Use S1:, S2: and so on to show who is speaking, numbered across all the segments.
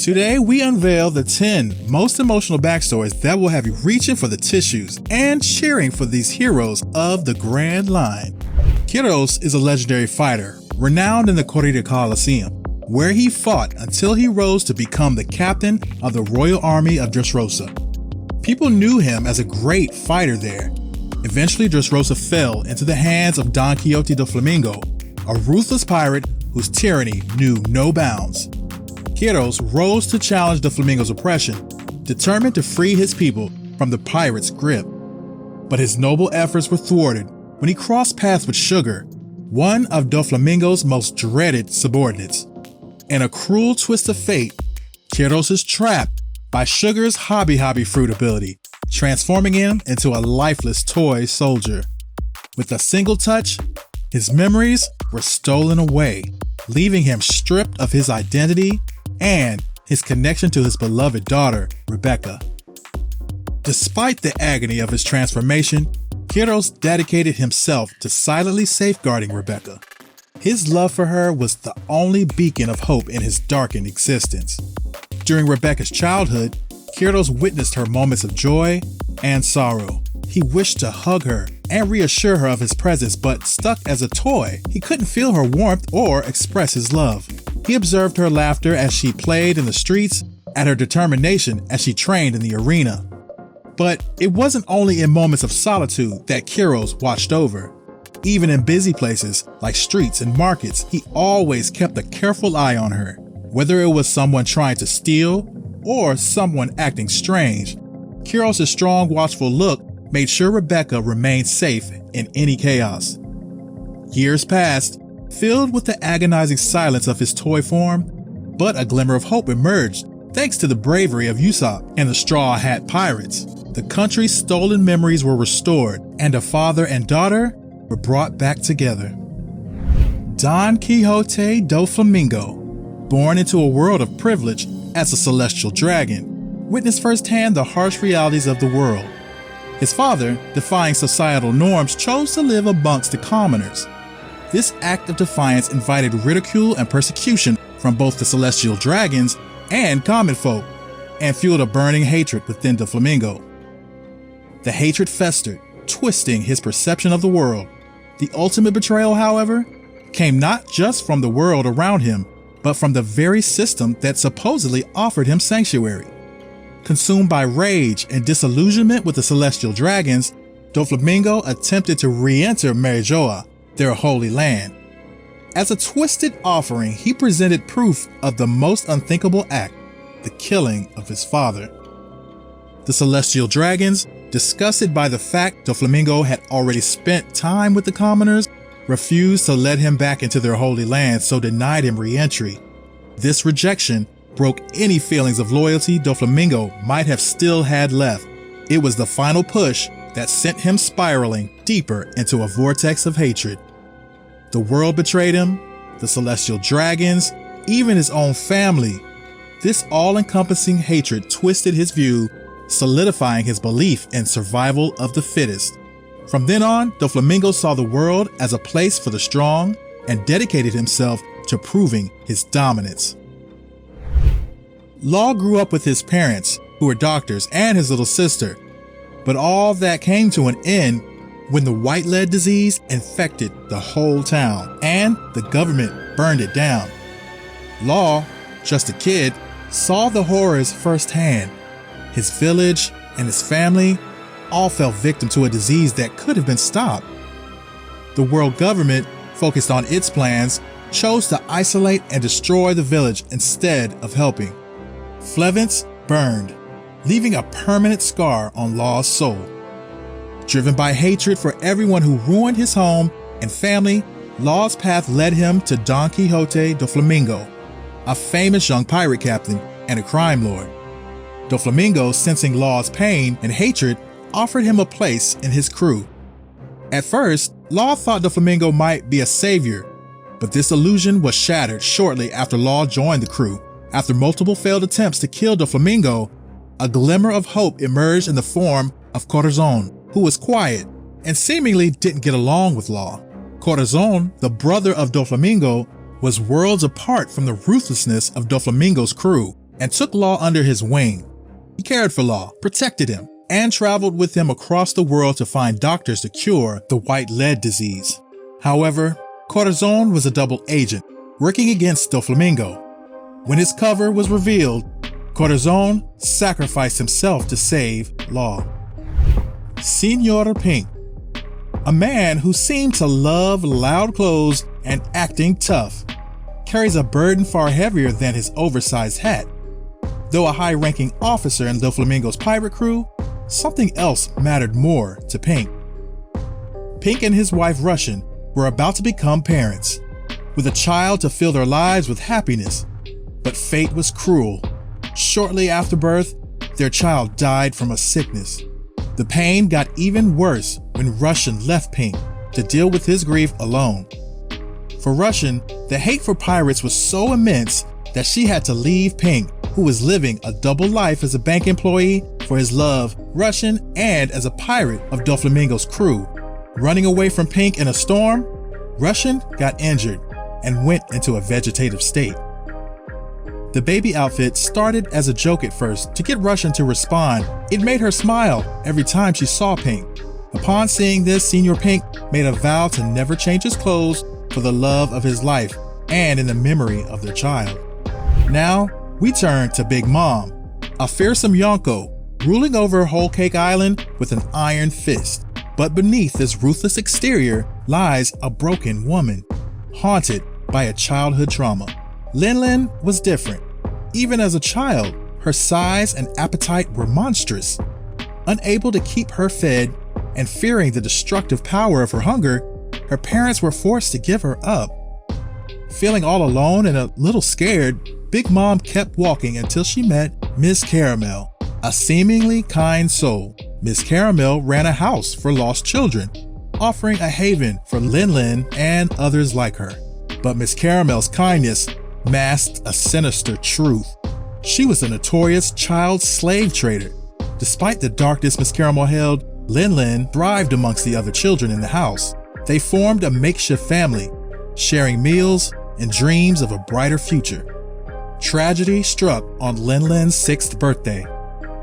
S1: Today, we unveil the 10 most emotional backstories that will have you reaching for the tissues and cheering for these heroes of the Grand Line. Kyros is a legendary fighter, renowned in the Corrida Colosseum, where he fought until he rose to become the captain of the royal army of Dressrosa. People knew him as a great fighter there. Eventually, Dressrosa fell into the hands of Donquixote Doflamingo, a ruthless pirate whose tyranny knew no bounds. Kyros rose to challenge Doflamingo's oppression, determined to free his people from the pirates' grip. But his noble efforts were thwarted when he crossed paths with Sugar, one of Doflamingo's most dreaded subordinates. In a cruel twist of fate, Kyros is trapped by Sugar's hobby fruit ability, transforming him into a lifeless toy soldier. With a single touch, his memories were stolen away, leaving him stripped of his identity and his connection to his beloved daughter, Rebecca. Despite the agony of his transformation, Kyros dedicated himself to silently safeguarding Rebecca. His love for her was the only beacon of hope in his darkened existence. During Rebecca's childhood, Kyros witnessed her moments of joy and sorrow. He wished to hug her and reassure her of his presence, but stuck as a toy, he couldn't feel her warmth or express his love. He observed her laughter as she played in the streets, and her determination as she trained in the arena. But it wasn't only in moments of solitude that Kyros watched over. Even in busy places like streets and markets, he always kept a careful eye on her. Whether it was someone trying to steal or someone acting strange, Kyros' strong, watchful look made sure Rebecca remained safe in any chaos. Years passed, filled with the agonizing silence of his toy form, but a glimmer of hope emerged thanks to the bravery of Usopp and the Straw Hat Pirates. The country's stolen memories were restored, and a father and daughter were brought back together. Donquixote Doflamingo, born into a world of privilege as a celestial dragon, witnessed firsthand the harsh realities of the world. His father, defying societal norms, chose to live amongst the commoners. This act of defiance invited ridicule and persecution from both the celestial dragons and common folk, and fueled a burning hatred within Doflamingo. The hatred festered, twisting his perception of the world. The ultimate betrayal, however, came not just from the world around him, but from the very system that supposedly offered him sanctuary. Consumed by rage and disillusionment with the celestial dragons, Doflamingo attempted to re-enter Marijoa, their holy land. As a twisted offering, he presented proof of the most unthinkable act, the killing of his father. The celestial dragons, disgusted by the fact Doflamingo had already spent time with the commoners, refused to let him back into their holy land, so denied him re-entry. This rejection broke any feelings of loyalty Doflamingo might have still had left. It was the final push that sent him spiraling deeper into a vortex of hatred. The world betrayed him, the celestial dragons, even his own family. This all-encompassing hatred twisted his view, solidifying his belief in survival of the fittest. From then on, Doflamingo saw the world as a place for the strong and dedicated himself to proving his dominance. Law grew up with his parents, who were doctors, and his little sister. But all that came to an end when the white lead disease infected the whole town, and the government burned it down. Law, just a kid, saw the horrors firsthand. His village and his family all fell victim to a disease that could have been stopped. The world government, focused on its plans, chose to isolate and destroy the village instead of helping. Flevence burned, leaving a permanent scar on Law's soul. Driven by hatred for everyone who ruined his home and family, Law's path led him to Donquixote Doflamingo, a famous young pirate captain and a crime lord. Doflamingo, sensing Law's pain and hatred, offered him a place in his crew. At first, Law thought Doflamingo might be a savior, but this illusion was shattered shortly after Law joined the crew. After multiple failed attempts to kill Doflamingo, a glimmer of hope emerged in the form of Corazon, who was quiet and seemingly didn't get along with Law. Corazon, the brother of Doflamingo, was worlds apart from the ruthlessness of Doflamingo's crew, and took Law under his wing. He cared for Law, protected him, and traveled with him across the world to find doctors to cure the white lead disease. However, Corazon was a double agent, working against Doflamingo. When his cover was revealed, Corazon sacrificed himself to save Law. Senor Pink, a man who seemed to love loud clothes and acting tough, carries a burden far heavier than his oversized hat. Though a high-ranking officer in Doflamingo's pirate crew, something else mattered more to Pink. Pink and his wife Russian were about to become parents, with a child to fill their lives with happiness. But fate was cruel. Shortly after birth, their child died from a sickness. The pain got even worse when Russian left Pink to deal with his grief alone. For Russian, the hate for pirates was so immense that she had to leave Pink, who was living a double life as a bank employee for his love, Russian, and as a pirate of Doflamingo's crew. Running away from Pink in a storm, Russian got injured and went into a vegetative state. The baby outfit started as a joke at first to get Russian to respond. It made her smile every time she saw Pink. Upon seeing this, Senor Pink made a vow to never change his clothes for the love of his life and in the memory of their child. Now, we turn to Big Mom, a fearsome Yonko ruling over Whole Cake Island with an iron fist. But beneath this ruthless exterior lies a broken woman, haunted by a childhood trauma. Lin was different. Even as a child, her size and appetite were monstrous. Unable to keep her fed and fearing the destructive power of her hunger, her parents were forced to give her up. Feeling all alone and a little scared, Big Mom kept walking until she met Miss Caramel, a seemingly kind soul. Miss Caramel ran a house for lost children, offering a haven for Lin and others like her. But Miss Caramel's kindness masked a sinister truth. She was a notorious child slave trader. Despite the darkness Miss Caramel held, Lin thrived amongst the other children in the house. They formed a makeshift family, sharing meals and dreams of a brighter future. Tragedy struck on Lin's 6th birthday.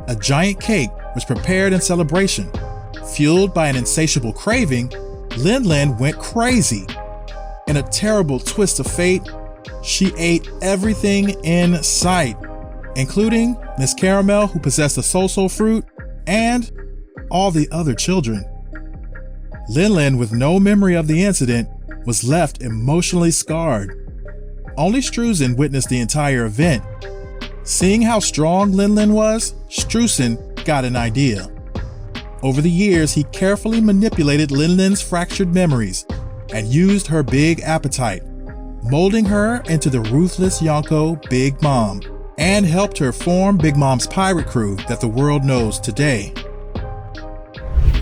S1: A giant cake was prepared in celebration. Fueled by an insatiable craving, Lin went crazy. In a terrible twist of fate, she ate everything in sight, including Miss Caramel, who possessed the soul fruit, and all the other children. Lin, with no memory of the incident, was left emotionally scarred. Only Struzen witnessed the entire event. Seeing how strong Lin was, Struzen got an idea. Over the years, he carefully manipulated Lin's fractured memories and used her big appetite, molding her into the ruthless Yonko Big Mom, and helped her form Big Mom's pirate crew that the world knows today.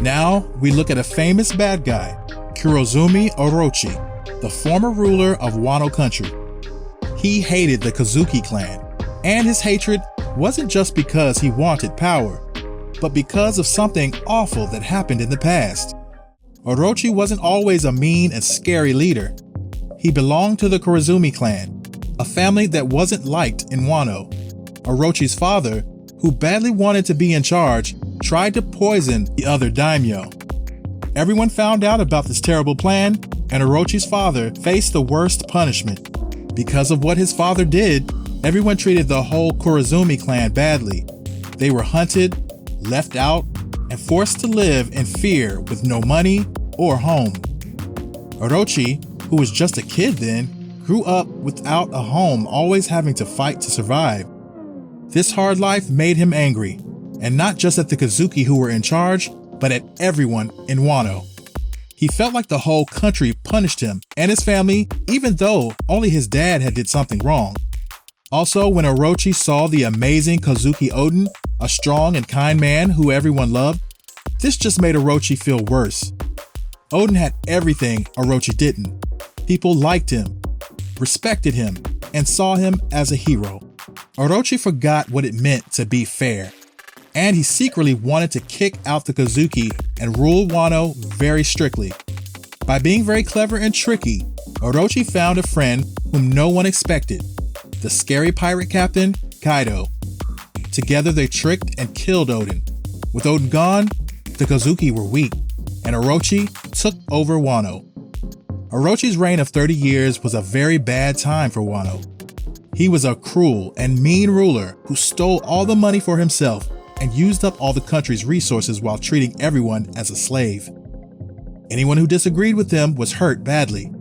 S1: Now, we look at a famous bad guy, Kurozumi Orochi, the former ruler of Wano country. He hated the Kazuki clan, and his hatred wasn't just because he wanted power, but because of something awful that happened in the past. Orochi wasn't always a mean and scary leader. He belonged to the Kurozumi clan, a family that wasn't liked in Wano. Orochi's father, who badly wanted to be in charge, tried to poison the other daimyo. Everyone found out about this terrible plan, and Orochi's father faced the worst punishment. Because of what his father did, everyone treated the whole Kurozumi clan badly. They were hunted, left out, and forced to live in fear with no money or home. Orochi, who was just a kid then, grew up without a home, always having to fight to survive. This hard life made him angry, and not just at the Kazuki who were in charge, but at everyone in Wano. He felt like the whole country punished him and his family, even though only his dad had did something wrong. Also, when Orochi saw the amazing Kazuki Oden, a strong and kind man who everyone loved, this just made Orochi feel worse. Oden had everything Orochi didn't. People liked him, respected him, and saw him as a hero. Orochi forgot what it meant to be fair, and he secretly wanted to kick out the Kazuki and rule Wano very strictly. By being very clever and tricky, Orochi found a friend whom no one expected, the scary pirate captain, Kaido. Together they tricked and killed Odin. With Odin gone, the Kozuki were weak, and Orochi took over Wano. Orochi's reign of 30 years was a very bad time for Wano. He was a cruel and mean ruler who stole all the money for himself and used up all the country's resources while treating everyone as a slave. Anyone who disagreed with him was hurt badly.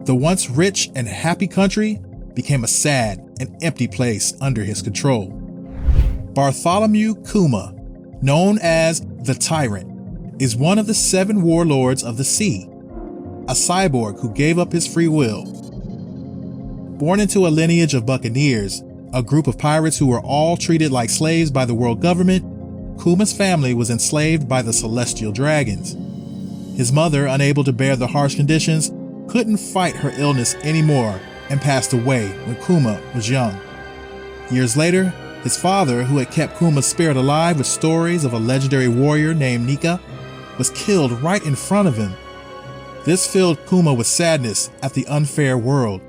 S1: The once rich and happy country became a sad and empty place under his control. Bartholomew Kuma, known as the Tyrant, is one of the 7 warlords of the sea, a cyborg who gave up his free will. Born into a lineage of buccaneers, a group of pirates who were all treated like slaves by the world government, Kuma's family was enslaved by the celestial dragons. His mother, unable to bear the harsh conditions, couldn't fight her illness anymore and passed away when Kuma was young. Years later, his father, who had kept Kuma's spirit alive with stories of a legendary warrior named Nika, was killed right in front of him. This filled Kuma with sadness at the unfair world.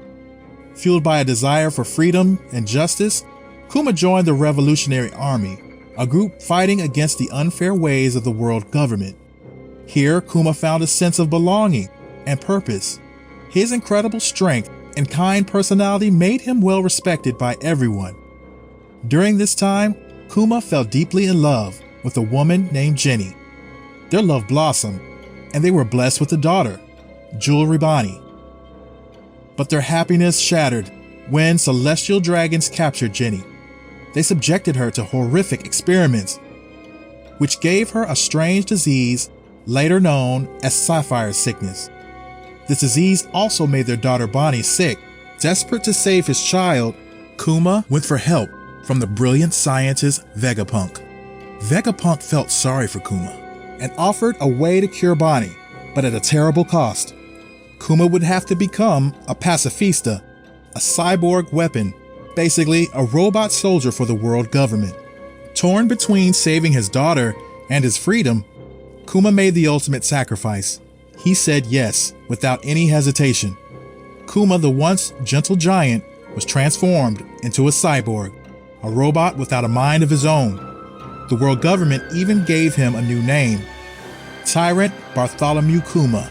S1: Fueled by a desire for freedom and justice, Kuma joined the Revolutionary Army, a group fighting against the unfair ways of the world government. Here, Kuma found a sense of belonging and purpose. His incredible strength and kind personality made him well respected by everyone. During this time, Kuma fell deeply in love with a woman named Jenny. Their love blossomed, and they were blessed with a daughter, Jewelry Bonnie. But their happiness shattered when celestial dragons captured Jenny. They subjected her to horrific experiments, which gave her a strange disease later known as sapphire sickness. This disease also made their daughter Bonnie sick. Desperate to save his child, Kuma went for help from the brilliant scientist Vegapunk. Vegapunk felt sorry for Kuma and offered a way to cure Bonnie, but at a terrible cost. Kuma would have to become a pacifista, a cyborg weapon, basically a robot soldier for the world government. Torn between saving his daughter and his freedom, Kuma made the ultimate sacrifice. He said yes without any hesitation. Kuma, the once gentle giant, was transformed into a cyborg, a robot without a mind of his own. The world government even gave him a new name, Tyrant Bartholomew Kuma.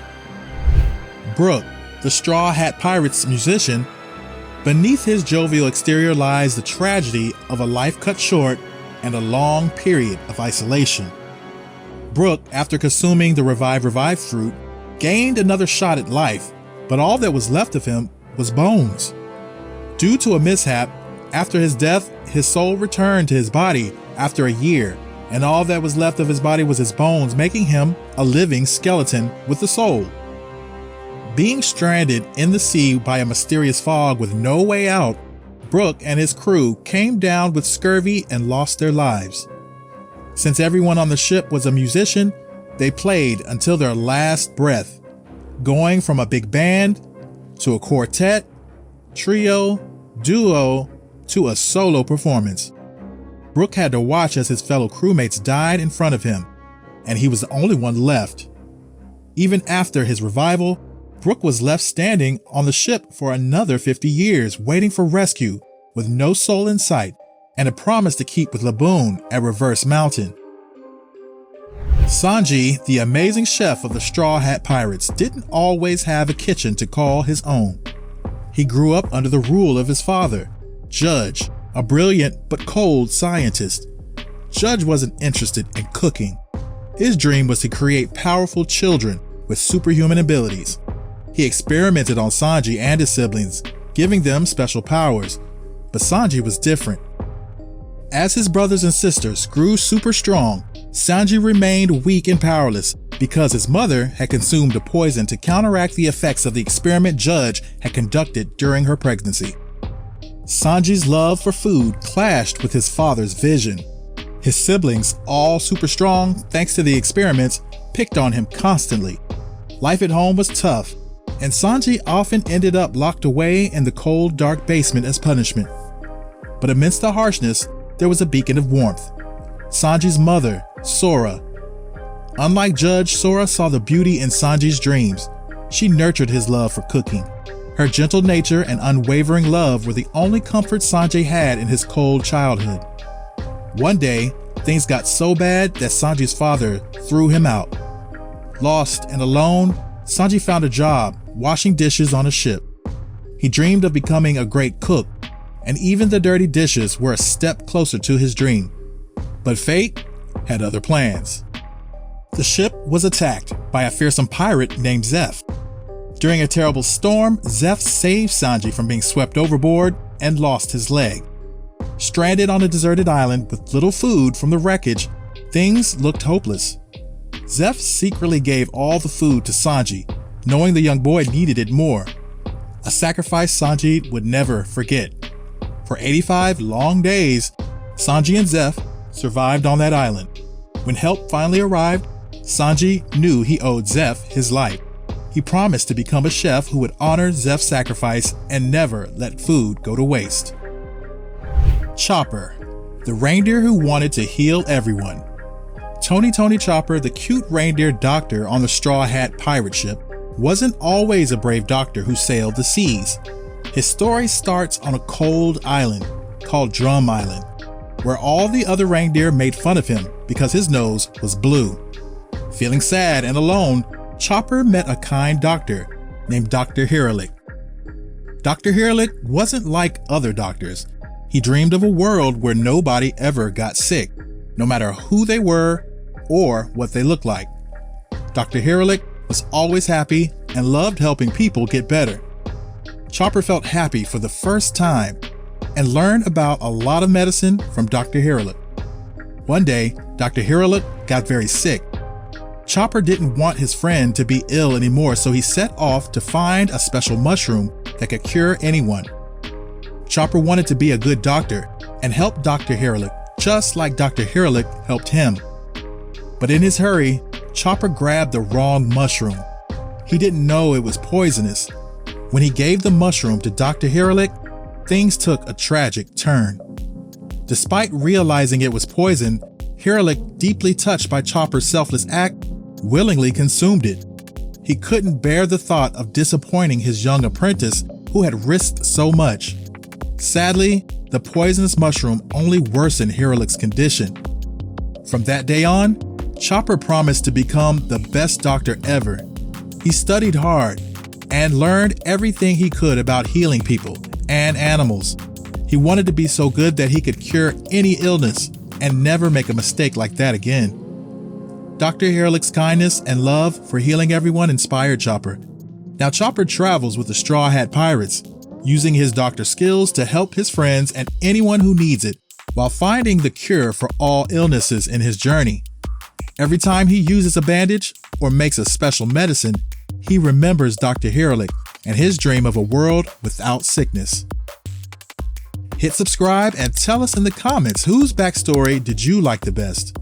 S1: Brook, the Straw Hat Pirate's musician, beneath his jovial exterior lies the tragedy of a life cut short and a long period of isolation. Brook, after consuming the revive fruit, gained another shot at life, but all that was left of him was bones. Due to a mishap, after his death, his soul returned to his body after a year, and all that was left of his body was his bones, making him a living skeleton with a soul. Being stranded in the sea by a mysterious fog with no way out, Brook and his crew came down with scurvy and lost their lives. Since everyone on the ship was a musician, they played until their last breath, going from a big band to a quartet, trio, duo, to a solo performance. Brook had to watch as his fellow crewmates died in front of him, and he was the only one left. Even after his revival, Brook was left standing on the ship for another 50 years, waiting for rescue, with no soul in sight, and a promise to keep with Laboon at Reverse Mountain. Sanji, the amazing chef of the Straw Hat Pirates, didn't always have a kitchen to call his own. He grew up under the rule of his father, Judge, a brilliant but cold scientist. Judge wasn't interested in cooking. His dream was to create powerful children with superhuman abilities. He experimented on Sanji and his siblings, giving them special powers, but Sanji was different. As his brothers and sisters grew super strong, Sanji remained weak and powerless because his mother had consumed a poison to counteract the effects of the experiment Judge had conducted during her pregnancy. Sanji's love for food clashed with his father's vision. His siblings, all super strong thanks to the experiments, picked on him constantly. Life at home was tough, and Sanji often ended up locked away in the cold, dark basement as punishment. But amidst the harshness, there was a beacon of warmth. Sanji's mother, Sora. Unlike Judge, Sora saw the beauty in Sanji's dreams. She nurtured his love for cooking. Her gentle nature and unwavering love were the only comfort Sanji had in his cold childhood. One day, things got so bad that Sanji's father threw him out. Lost and alone, Sanji found a job washing dishes on a ship. He dreamed of becoming a great cook, and even the dirty dishes were a step closer to his dream. But fate had other plans. The ship was attacked by a fearsome pirate named Zeph. During a terrible storm, Zeph saved Sanji from being swept overboard and lost his leg. Stranded on a deserted island with little food from the wreckage, things looked hopeless. Zeph secretly gave all the food to Sanji, knowing the young boy needed it more. A sacrifice Sanji would never forget. For 85 long days, Sanji and Zeph survived on that island. When help finally arrived, Sanji knew he owed Zeph his life. He promised to become a chef who would honor Zeph's sacrifice and never let food go to waste. Chopper, the reindeer who wanted to heal everyone. Tony Chopper, the cute reindeer doctor on the Straw Hat pirate ship, wasn't always a brave doctor who sailed the seas. His story starts on a cold island called Drum Island, where all the other reindeer made fun of him because his nose was blue. Feeling sad and alone, Chopper met a kind doctor named Dr. Hiralik. Dr. Hiralik wasn't like other doctors. He dreamed of a world where nobody ever got sick, no matter who they were or what they looked like. Dr. Hiralik was always happy and loved helping people get better. Chopper felt happy for the first time and learned about a lot of medicine from Dr. Hiralik. One day, Dr. Hiralik got very sick. Chopper didn't want his friend to be ill anymore, so he set off to find a special mushroom that could cure anyone. Chopper wanted to be a good doctor and help Dr. Hiralik, just like Dr. Hiralik helped him. But in his hurry, Chopper grabbed the wrong mushroom. He didn't know it was poisonous. When he gave the mushroom to Dr. Hiralik, things took a tragic turn. Despite realizing it was poison, Hiralik, deeply touched by Chopper's selfless act, willingly consumed it. He couldn't bear the thought of disappointing his young apprentice who had risked so much. Sadly, the poisonous mushroom only worsened Hiralik's condition. From that day on, Chopper promised to become the best doctor ever. He studied hard and learned everything he could about healing people and animals. He wanted to be so good that he could cure any illness and never make a mistake like that again. Dr. Hiralik's kindness and love for healing everyone inspired Chopper. Now Chopper travels with the Straw Hat Pirates, using his doctor skills to help his friends and anyone who needs it, while finding the cure for all illnesses in his journey. Every time he uses a bandage or makes a special medicine, he remembers Dr. Hiralik and his dream of a world without sickness. Hit subscribe and tell us in the comments whose backstory did you like the best.